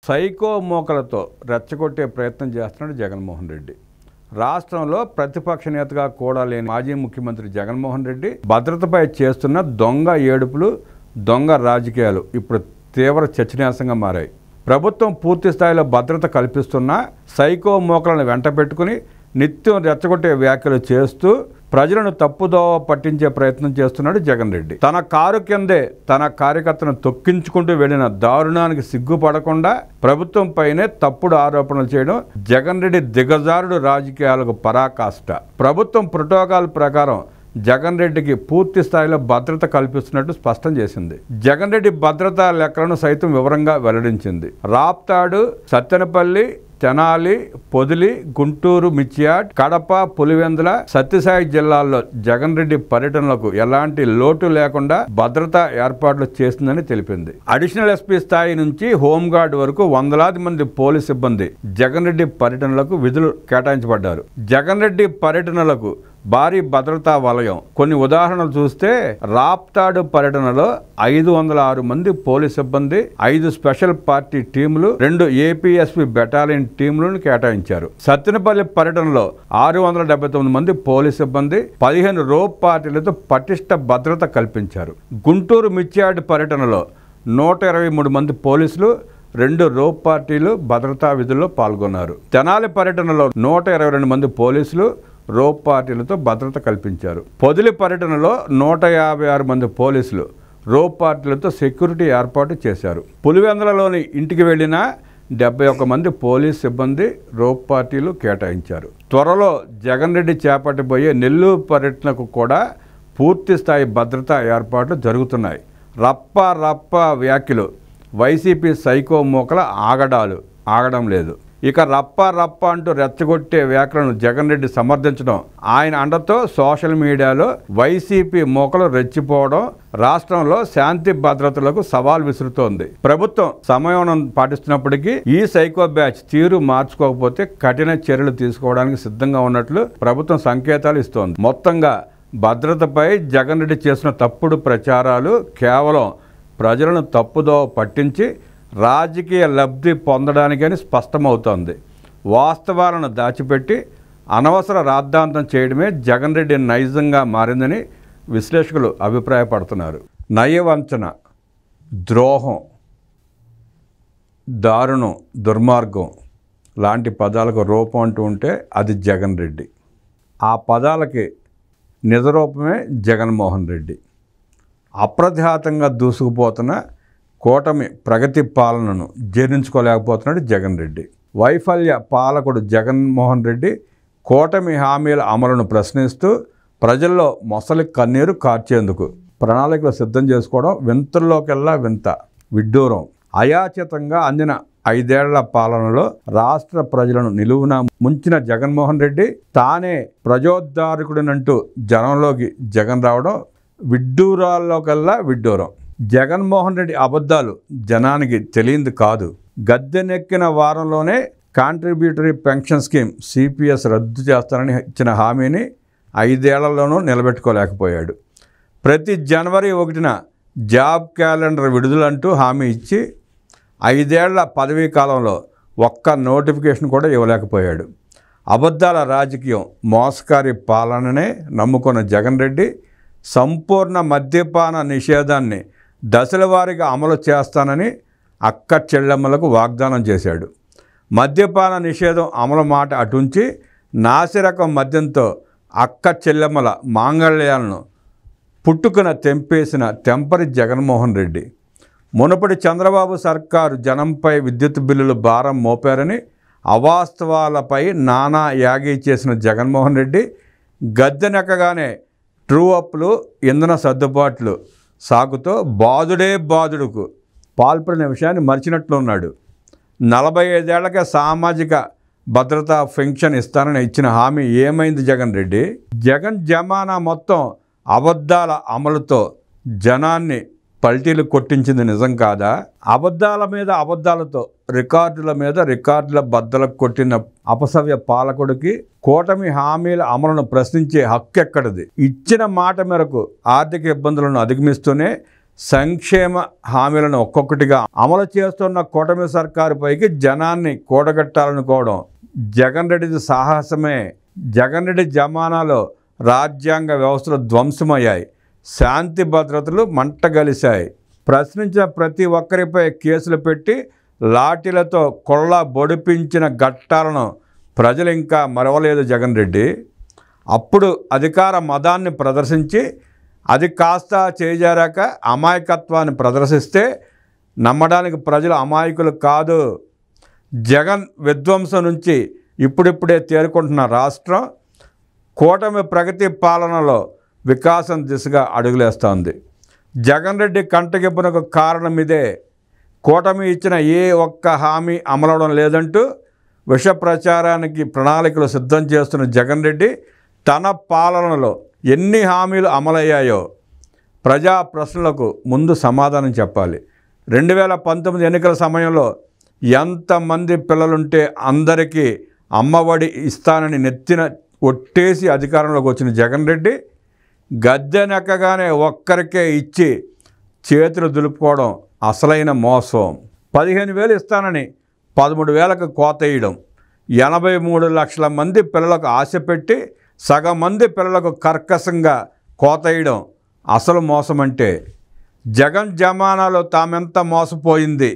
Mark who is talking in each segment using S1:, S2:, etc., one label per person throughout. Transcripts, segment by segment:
S1: Psycho మోకలతో రెచ్చగొట్టే ప్రయత్నం చేస్తున్నాడు జగన్మోహన్ రెడ్డి. రాష్ట్రంలో ప్రతిపక్ష నేతగా కూడా లేని మాజీ ముఖ్యమంత్రి జగన్మోహన్ రెడ్డి భద్రతపై చేస్తున్న దొంగ ఏడుపులు, దొంగ రాజకీయాలు ఇప్పుడు తీవ్ర చర్చనీయాంశంగా మారాయి. ప్రభుత్వం పూర్తి స్థాయిలో భద్రత కల్పిస్తున్న సైకో మోకలను వెంట పెట్టుకుని నిత్యం రెచ్చగొట్టే వ్యాఖ్యలు చేస్తూ ప్రజలను తప్పుదోవ పట్టించే ప్రయత్నం చేస్తున్నాడు జగన్ రెడ్డి. తన కారు కిందే తన కార్యకర్తను తొక్కించుకుంటూ వెళ్లిన దారుణానికి సిగ్గుపడకుండా ప్రభుత్వం పైనే తప్పుడు ఆరోపణలు చేయడం జగన్ రెడ్డి దిగజారుడు రాజకీయాలకు పరాకాష్ట. ప్రభుత్వం ప్రోటోకాల్ ప్రకారం జగన్ రెడ్డికి పూర్తి స్థాయిలో భద్రత కల్పిస్తున్నట్టు స్పష్టం చేసింది. జగన్ రెడ్డి భద్రతా లెక్కలను సైతం వివరంగా వెల్లడించింది. రాప్తాడు, సత్తెనపల్లి, తెనాలి, పొదిలి, గుంటూరు, మిర్చియాడ్, కడప, పులివెందుల, సత్యసాయి జిల్లాల్లో జగన్ రెడ్డి పర్యటనలకు ఎలాంటి లోటు లేకుండా భద్రతా ఏర్పాట్లు చేసిందని తెలిపింది. అడిషనల్ ఎస్పీ స్థాయి నుంచి హోంగార్డ్ వరకు వందలాది మంది పోలీస్ సిబ్బంది జగన్ రెడ్డి పర్యటనలకు విధులు కేటాయించబడ్డారు. జగన్ రెడ్డి పర్యటనలకు భారీ భద్రతా వలయం. కొన్ని ఉదాహరణలు చూస్తే రాప్తాడు పర్యటనలో 506 మంది పోలీస్ సిబ్బంది, 5 స్పెషల్ పార్టీ టీములు, 2 ఏపీఎస్పీ బెటాలియన్ టీములను కేటాయించారు. సత్తెనపల్లి పర్యటనలో 679 మంది పోలీస్ సిబ్బంది, 15 రోప్ పార్టీలతో పటిష్ట భద్రత కల్పించారు. గుంటూరు మిర్చియాడ్ పర్యటనలో 123 మంది పోలీసులు, 2 రోప్ పార్టీలు భద్రతా విధుల్లో పాల్గొన్నారు. తెనాలి పర్యటనలో 122 మంది పోలీసులు, రోప్ పార్టీలతో భద్రత కల్పించారు. పొదిలి పర్యటనలో 156 మంది పోలీసులు, రోప్ పార్టీలతో సెక్యూరిటీ ఏర్పాటు చేశారు. పులివెందులలోని ఇంటికి వెళ్లిన 71 మంది పోలీస్ సిబ్బంది, రోప్ పార్టీలు కేటాయించారు. త్వరలో జగన్ రెడ్డి చేపట్టబోయే నెల్లూరు పర్యటనకు కూడా పూర్తి స్థాయి భద్రతా ఏర్పాట్లు జరుగుతున్నాయి. రప్ప వ్యాఖ్యలు, వైసీపీ సైకో మోకల ఆగడం లేదు. ఇక రప్ప అంటూ రెచ్చగొట్టే వ్యాఖ్యలను జగన్ రెడ్డి సమర్థించడం, ఆయన అండతో సోషల్ మీడియాలో వైసీపీ మోకలు రెచ్చిపోవడం రాష్ట్రంలో శాంతి భద్రతలకు సవాల్ విసురుతోంది. ప్రభుత్వం సమయం పాటిస్తున్నప్పటికీ ఈ సైకో బ్యాచ్ తీరు మార్చుకోకపోతే కఠిన చర్యలు తీసుకోవడానికి సిద్ధంగా ఉన్నట్లు ప్రభుత్వం సంకేతాలు ఇస్తోంది. మొత్తంగా భద్రతపై జగన్ రెడ్డి చేసిన తప్పుడు ప్రచారాలు కేవలం ప్రజలను తప్పుదోవ పట్టించి రాజకీయ లబ్ధి పొందడానికని స్పష్టమవుతోంది. వాస్తవాలను దాచిపెట్టి అనవసర రాద్ధాంతం చేయడమే జగన్ రెడ్డి నైజంగా మారిందని విశ్లేషకులు అభిప్రాయపడుతున్నారు. నయవంచన, ద్రోహం, దారుణం, దుర్మార్గం లాంటి పదాలకు రూపం అంటూ ఉంటే అది జగన్ రెడ్డి. ఆ పదాలకి నిజరూపమే జగన్మోహన్ రెడ్డి. అప్రతిహాతంగా దూసుకుపోతున్న కూటమి ప్రగతి పాలనను జీర్ణించుకోలేకపోతున్నాడు జగన్ రెడ్డి. వైఫల్య పాలకుడు జగన్మోహన్ రెడ్డి కూటమి హామీల అమలును ప్రశ్నిస్తూ ప్రజల్లో మొసలి కన్నీరు కార్చేందుకు ప్రణాళికలు సిద్ధం చేసుకోవడం వింతల్లోకెల్లా వింత, విడ్డూరం. అయాచితంగా అందిన 5 ఏళ్ల పాలనలో రాష్ట్ర ప్రజలను నిలువున ముంచిన జగన్మోహన్ రెడ్డి తానే ప్రజోద్ధారకుడినంటూ జనంలోకి జగన్ రావడం విడ్డూరాల్లోకల్లా విడ్డూరం. జగన్మోహన్ రెడ్డి అబద్ధాలు జనానికి తెలియంది కాదు. గద్దెనెక్కిన వారంలోనే కాంట్రిబ్యూటరీ పెన్షన్ స్కీమ్ సిపిఎస్ రద్దు చేస్తానని ఇచ్చిన హామీని 5 ఏళ్లలోనూ నిలబెట్టుకోలేకపోయాడు. ప్రతి జనవరి 1న జాబ్ క్యాలెండర్ విడుదలంటూ హామీ ఇచ్చి 5 ఏళ్ల పదవీ కాలంలో ఒక్క నోటిఫికేషన్ కూడా ఇవ్వలేకపోయాడు. అబద్ధాల రాజకీయం, మోసకారి పాలననే నమ్ముకున్న జగన్ రెడ్డి సంపూర్ణ మద్యపాన నిషేధాన్ని దశల వారీగా అమలు చేస్తానని అక్క చెల్లెమ్మలకు వాగ్దానం చేశాడు. మద్యపాన నిషేధం అమలు మాట అటుంచి నాసిరకం మద్యంతో అక్క చెల్లెమ్మల మాంగళ్యాలను పుట్టుకున తెంపేసిన తెంపరి జగన్మోహన్ రెడ్డి. మునుపటి చంద్రబాబు సర్కారు జనంపై విద్యుత్ బిల్లులు భారం మోపారని అవాస్తవాలపై నానా యాగీ చేసిన జగన్మోహన్ రెడ్డి గద్దెనెక్కగానే ట్రూ అప్లు, ఇంధన సర్దుబాట్లు సాగుతో బాదుడుకు పాల్పడిన విషయాన్ని మర్చినట్లున్నాడు. 45 ఏళ్లకే సామాజిక భద్రతా పెన్షన్ ఇస్తానని ఇచ్చిన హామీ ఏమైంది జగన్ రెడ్డి? జగన్ జమానా మొత్తం అబద్ధాల అమలుతో జనాన్ని పల్టీలు కొట్టించింది నిజం కాదా? అబద్ధాల మీద అబద్ధాలతో రికార్డుల మీద రికార్డుల బద్దలకు కొట్టిన అపసవ్య పాలకుడికి కూటమి హామీల అమలును ప్రశ్నించే హక్కు ఎక్కడిది? ఇచ్చిన మాట మేరకు ఆర్థిక ఇబ్బందులను అధిగమిస్తూనే సంక్షేమ హామీలను ఒక్కొక్కటిగా అమలు చేస్తున్న కూటమి సర్కారుపైకి జనాన్ని కూడగట్టాలనుకోవడం జగన్ రెడ్డి సాహసమే. జగన్ రెడ్డి జమానాలో రాజ్యాంగ వ్యవస్థలు ధ్వంసమయ్యాయి, శాంతి భద్రతలు మంటగలిశాయి. ప్రశ్నించిన ప్రతి ఒక్కరిపై కేసులు పెట్టి లాఠీలతో కొల్ల బొడిపించిన ఘట్టాలను ప్రజలు ఇంకా మరవలేదు. జగన్ రెడ్డి అప్పుడు అధికార మదాన్ని ప్రదర్శించి అది కాస్త చేజారాక అమాయకత్వాన్ని ప్రదర్శిస్తే నమ్మడానికి ప్రజలు అమాయకులు కాదు. జగన్ విధ్వంసం నుంచి ఇప్పుడిప్పుడే తేరుకుంటున్న రాష్ట్రం కూటమి ప్రగతి పాలనలో వికాసం దిశగా అడుగులేస్తోంది. జగన్ రెడ్డి కంటగింపునకు కారణం ఇదే. కూటమి ఇచ్చిన ఏ ఒక్క హామీ అమలవడం లేదంటూ విష ప్రచారానికి ప్రణాళికలు సిద్ధం చేస్తున్న జగన్ రెడ్డి తన పాలనలో ఎన్ని హామీలు అమలయ్యాయో ప్రజా ప్రశ్నలకు ముందు సమాధానం చెప్పాలి. 2019 ఎన్నికల సమయంలో ఎంతమంది పిల్లలుంటే అందరికీ అమ్మఒడి ఇస్తానని నెత్తిన ఒట్టేసి అధికారంలోకి వచ్చిన జగన్ రెడ్డి గద్దెనెక్కగానే ఒక్కరికే ఇచ్చి చేతులు దులుపుకోవడం అసలైన మోసం. 15,000 ఇస్తానని 13,000కు కోత వేయడం, 83 లక్షల మంది పిల్లలకు ఆశ పెట్టి సగం మంది పిల్లలకు కర్కశంగా కోత వేయడం అసలు మోసం. అంటే జగన్ జమానాలో తామెంత మోసపోయింది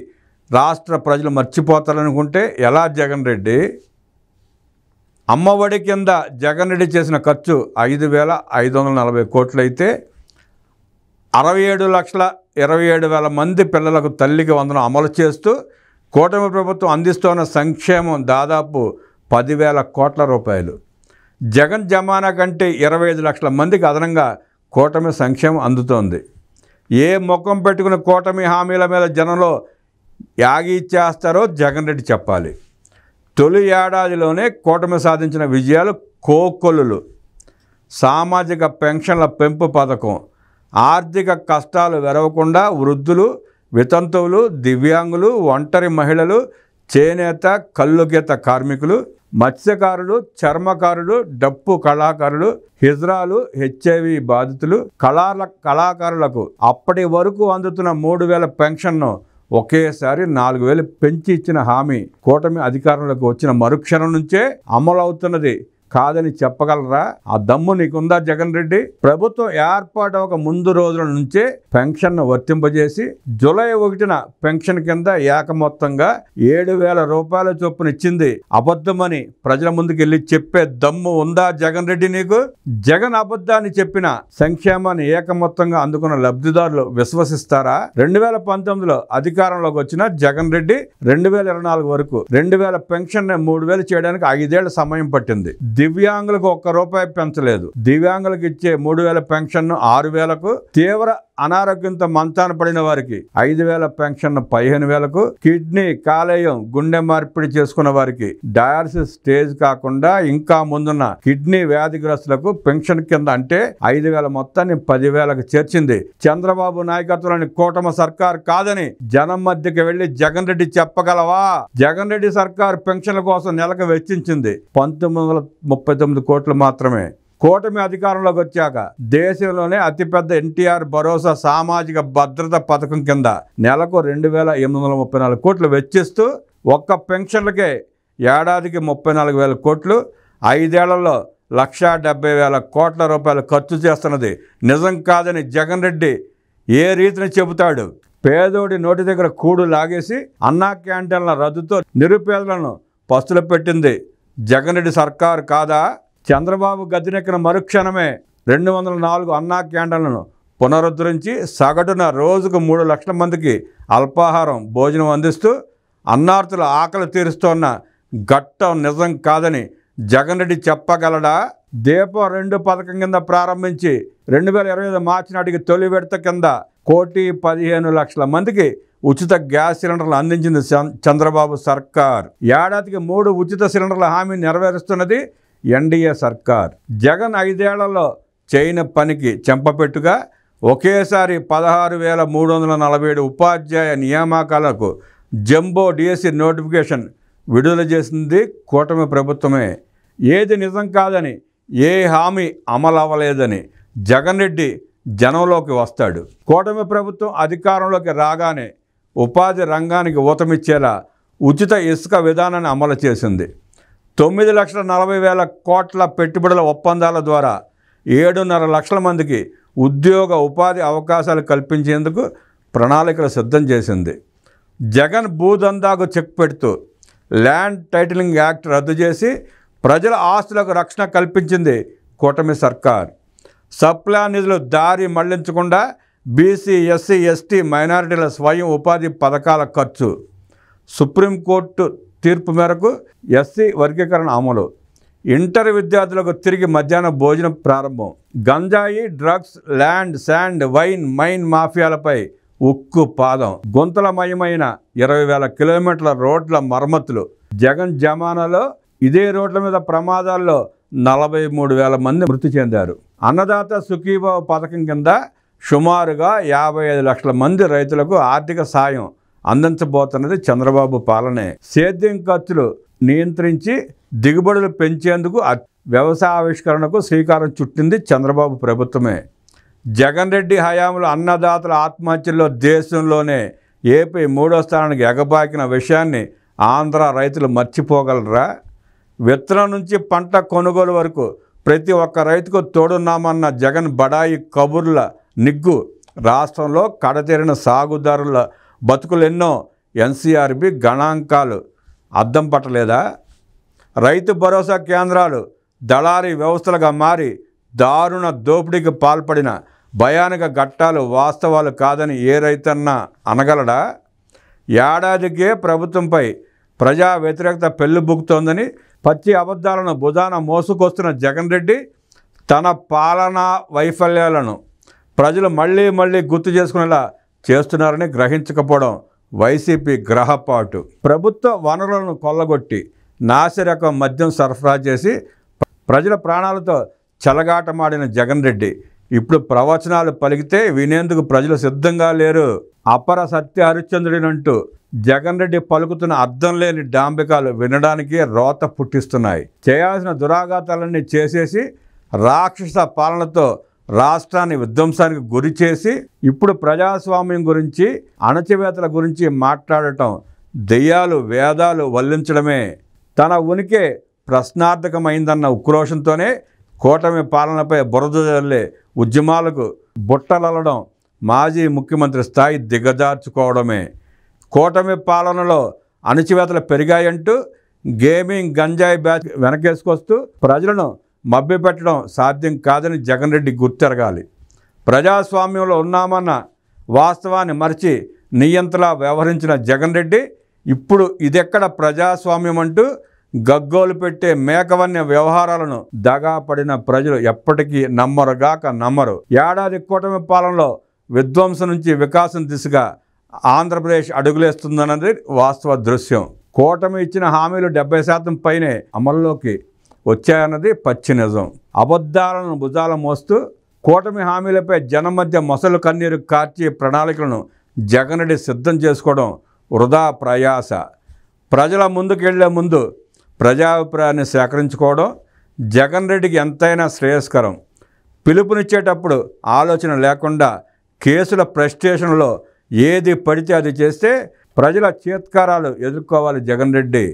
S1: రాష్ట్ర ప్రజలు మర్చిపోతారనుకుంటే ఎలా? జగన్ రెడ్డి అమ్మఒడి కింద జగన్ రెడ్డి చేసిన ఖర్చు 5,540 కోట్లు అయితే 67,27,000 మంది పిల్లలకు తల్లికి వందనం అమలు చేస్తూ కూటమి ప్రభుత్వం అందిస్తున్న సంక్షేమం దాదాపు 10,000 కోట్ల రూపాయలు. జగన్ జమానా కంటే 25 లక్షల మందికి అదనంగా కూటమి సంక్షేమం అందుతోంది. ఏ ముఖం పెట్టుకుని కూటమి హామీల మీద జనంలో యాగి చేస్తారో జగన్ రెడ్డి చెప్పాలి. తొలి ఏడాదిలోనే కూటమి సాధించిన విజయాలు కోకొల్లులు. సామాజిక పెన్షన్ల పెంపు పథకం, ఆర్థిక కష్టాలు వెరవకుండా వృద్ధులు, వితంతువులు, దివ్యాంగులు, ఒంటరి మహిళలు, చేనేత కల్లుగీత కార్మికులు, మత్స్యకారులు, చర్మకారులు, డప్పు కళాకారులు, హిజ్రాలు, హెచ్ఐవి బాధితులు, కళాకారులకు అప్పటి వరకు అందుతున్న 3,000 పెన్షన్ను ఒకేసారి 4,000 పెంచి ఇచ్చిన హామీ కూటమి అధికారంలోకి వచ్చిన మరుక్షణం నుంచే అమలవుతున్నది కాదని చెప్పగలరా? ఆ దమ్ము నీకుందా జగన్ రెడ్డి? ప్రభుత్వం ఏర్పాటు ఒక ముందు రోజుల నుంచే పెన్షన్ను వర్తింపజేసి జూలై 1న పెన్షన్ కింద ఏకమొత్తంగా 7,000 రూపాయల చొప్పున ఇచ్చింది. అబద్ధమని ప్రజల ముందుకు వెళ్ళి చెప్పే దమ్ము ఉందా జగన్ రెడ్డి నీకు? జగన్ అబద్ధాన్ని చెప్పిన సంక్షేమాన్ని ఏకమొత్తంగా అందుకున్న లబ్ధిదారులు విశ్వసిస్తారా? 2019లో అధికారంలోకి వచ్చిన జగన్ రెడ్డి 2024 వరకు 2,000 పెన్షన్ 3,000 చేయడానికి 5 ఏళ్ల సమయం పట్టింది. దివ్యాంగులకు ₹1 పెంచలేదు. దివ్యాంగులకు ఇచ్చే 3,000 పెన్షన్ను 6,000కు, తీవ్ర అనారోగ్యంతో మంచాన పడిన వారికి 5,000 పెన్షన్ 15,000కు, కిడ్నీ, కాలేయం, గుండె మార్పిడి చేసుకున్న వారికి డయాలసిస్ స్టేజ్ కాకుండా ఇంకా ముందున్న కిడ్నీ వ్యాధిగ్రస్తులకు పెన్షన్ కింద అంటే 5,000 మొత్తాన్ని 10,000కు చేర్చింది. చంద్రబాబు నాయకత్వంలోని కూటమి సర్కార్ కాదని జనం మధ్యకి వెళ్లి జగన్ రెడ్డి చెప్పగలవా? జగన్ రెడ్డి సర్కార్ పెన్షన్ల కోసం నెలకు వెచ్చించింది 1,939 కోట్లు మాత్రమే. కూటమి అధికారంలోకి వచ్చాక దేశంలోనే అతిపెద్ద ఎన్టీఆర్ భరోసా సామాజిక భద్రత పథకం కింద నెలకు 2,834 కోట్లు వెచ్చిస్తూ ఒక్క పెన్షన్లకే ఏడాదికి 34,000 కోట్లు, 5 ఏళ్లలో 1,70,000 కోట్ల రూపాయలు ఖర్చు చేస్తున్నది నిజం కాదని జగన్ రెడ్డి ఏ రీతిని చెబుతాడు? పేదోడి నోటి దగ్గర కూడు లాగేసి అన్నా క్యాంటీన్ల రద్దుతో నిరుపేదలను పస్తులు పెట్టింది జగన్ రెడ్డి సర్కారు కాదా? చంద్రబాబు గద్దెనెక్కిన మరుక్షణమే 204 అన్నా క్యాంటీన్లను పునరుద్ధరించి సగటున రోజుకు 3 లక్షల మందికి అల్పాహారం భోజనం అందిస్తూ అన్నార్తుల ఆకలి తీరుస్తోన్న ఘట్టం నిజం కాదని జగన్ రెడ్డి చెప్పగలడా? దీపం 2 పథకం కింద ప్రారంభించి 2025 మార్చి నాటికి తొలి విడత కింద 1,15,00,000 మందికి ఉచిత గ్యాస్ సిలిండర్లు అందించింది చంద్రబాబు సర్కార్. ఏడాదికి 3 ఉచిత సిలిండర్ల హామీ నెరవేరుస్తున్నది ఎన్డీఏ సర్కార్. జగన్ 5 ఏళ్లలో చేయని పనికి చెంపపెట్టుగా ఒకేసారి 16,347 ఉపాధ్యాయ నియామకాలకు జంబో డిఎస్సి నోటిఫికేషన్ విడుదల చేసింది కూటమి ప్రభుత్వమే. ఏది నిజం కాదని, ఏ హామీ అమలు అవ్వలేదని జగన్ రెడ్డి జనంలోకి వస్తాడు. కూటమి ప్రభుత్వం అధికారంలోకి రాగానే ఉపాధి రంగానికి ఊతమిచ్చేలా ఉచిత ఇసుక విధానాన్ని అమలు చేసింది. 9,40,000 కోట్ల పెట్టుబడుల ఒప్పందాల ద్వారా 7.5 లక్షల మందికి ఉద్యోగ ఉపాధి అవకాశాలు కల్పించేందుకు ప్రణాళికలు సిద్ధం చేసింది. జగన్ భూదందాకు చెక్ పెడుతూ ల్యాండ్ టైటిలింగ్ యాక్ట్ రద్దు చేసి ప్రజల ఆస్తులకు రక్షణ కల్పించింది కూటమి సర్కార్. సప్లాన్ నిధులు దారి మళ్లించకుండా బీసీ, ఎస్సీ, ఎస్టీ, మైనారిటీల స్వయం ఉపాధి పథకాల ఖర్చు. సుప్రీంకోర్టు తీర్పు మేరకు ఎస్సీ వర్గీకరణ అమలు. ఇంటర్ విద్యార్థులకు తిరిగి మధ్యాహ్న భోజనం ప్రారంభం. గంజాయి, drugs, land, sand, wine, mine మాఫియాలపై ఉక్కు పాదం. గుంతలమయమైన 20,000 కిలోమీటర్ల రోడ్ల మరమ్మతులు. జగన్ జమానాలో ఇదే రోడ్ల మీద ప్రమాదాల్లో 43,000 మంది మృతి చెందారు. అన్నదాత సుఖీభావ పథకం కింద సుమారుగా 55 లక్షల మంది రైతులకు ఆర్థిక సాయం అందించబోతున్నది చంద్రబాబు పాలనే. సేద్యం ఖర్చులు నియంత్రించి దిగుబడులు పెంచేందుకు వ్యవసాయ ఆవిష్కరణకు శ్రీకారం చుట్టింది చంద్రబాబు ప్రభుత్వమే. జగన్ రెడ్డి హయాంలో అన్నదాతల ఆత్మహత్యల్లో దేశంలోనే ఏపీ 3వ స్థానానికి ఎగబాకిన విషయాన్ని ఆంధ్ర రైతులు మర్చిపోగలరా? విత్తనం నుంచి పంట కొనుగోలు వరకు ప్రతి ఒక్క రైతుకు తోడున్నామన్న జగన్ బడాయి కబుర్ల నిగ్గు రాష్ట్రంలో కడతేరిన సాగుదారుల బతుకులెన్నో ఎన్సీఆర్బీ గణాంకాలు అద్దం పట్టలేదా? రైతు భరోసా కేంద్రాలు దళారీ వ్యవస్థలుగా మారి దారుణ దోపిడీకి పాల్పడిన భయానక ఘట్టాలు వాస్తవాలు కాదని ఏ రైతన్నా అనగలడా? ఏడాదికే ప్రభుత్వంపై ప్రజా వ్యతిరేకత పెళ్లిబుకుతోందని పచ్చి అబద్ధాలను భుజాన మోసుకొస్తున్న జగన్ రెడ్డి తన పాలనా వైఫల్యాలను ప్రజలు మళ్ళీ మళ్ళీ గుర్తు చేసుకునేలా చేస్తున్నారని గ్రహించకపోవడం వైసీపీ గ్రహపాటు. ప్రభుత్వ వనరులను కొల్లగొట్టి నాసిరకం మద్యం సరఫరా చేసి ప్రజల ప్రాణాలతో చెలగాటమాడిన జగన్ రెడ్డి ఇప్పుడు ప్రవచనాలు పలికితే వినేందుకు ప్రజలు సిద్ధంగా లేరు. అపర సత్య హరిశ్చంద్రుడినంటూ జగన్ రెడ్డి పలుకుతున్న అర్థం లేని డాంబికాలు వినడానికి రోత పుట్టిస్తున్నాయి. చేయాల్సిన దురాఘాతాలన్నీ చేసేసి రాక్షస పాలనతో రాష్ట్రాన్ని విధ్వంసానికి గురి చేసి ఇప్పుడు ప్రజాస్వామ్యం గురించి, అణచివేతల గురించి మాట్లాడటం దెయ్యాలు వేదాలు వల్లించడమే. తన ఉనికి ప్రశ్నార్థకమైందన్న ఉక్రోషంతోనే కూటమి పాలనపై బురద జల్లే ఉద్యమాలకు బుట్టలల్లడం మాజీ ముఖ్యమంత్రి స్థాయి దిగజార్చుకోవడమే. కూటమి పాలనలో అణచివేతలు పెరిగాయంటూ గేమింగ్, గంజాయి బ్యాచ్ వెనకేసుకొస్తూ ప్రజలను మభ్యపెట్టడం సాధ్యం కాదని జగన్ రెడ్డి గుర్తెరగాలి. ప్రజాస్వామ్యంలో ఉన్నామన్న వాస్తవాన్ని మరిచి నియంతలా వ్యవహరించిన జగన్ రెడ్డి ఇప్పుడు ఇదెక్కడ ప్రజాస్వామ్యం అంటూ గగ్గోలు పెట్టే మేకవన్య వ్యవహారాలను దగాపడిన ప్రజలు ఎప్పటికీ నమ్మరుగాక నమ్మరు. ఏడాది కూటమి పాలనలో విధ్వంసం నుంచి వికాసం దిశగా ఆంధ్రప్రదేశ్ అడుగులేస్తుందన్నది వాస్తవ దృశ్యం. కూటమి ఇచ్చిన హామీలు 70% పైనే అమల్లోకి వచ్చాయన్నది పచ్చి నిజం. అబద్ధాలను భుజాల మోస్తూ కూటమి హామీలపై జనం మధ్య మొసలు కన్నీరు కార్చే ప్రణాళికలను జగన్ రెడ్డి సిద్ధం చేసుకోవడం వృధా ప్రయాస. ప్రజల ముందుకెళ్లే ముందు ప్రజాభిప్రాయాన్ని సేకరించుకోవడం జగన్ రెడ్డికి ఎంతైనా శ్రేయస్కరం. పిలుపునిచ్చేటప్పుడు ఆలోచన లేకుండా కేసుల ప్రెస్టేషన్లో ఏది పడితే అది చేస్తే ప్రజల చేత్కారాలు ఎదుర్కోవాలి జగన్ రెడ్డి.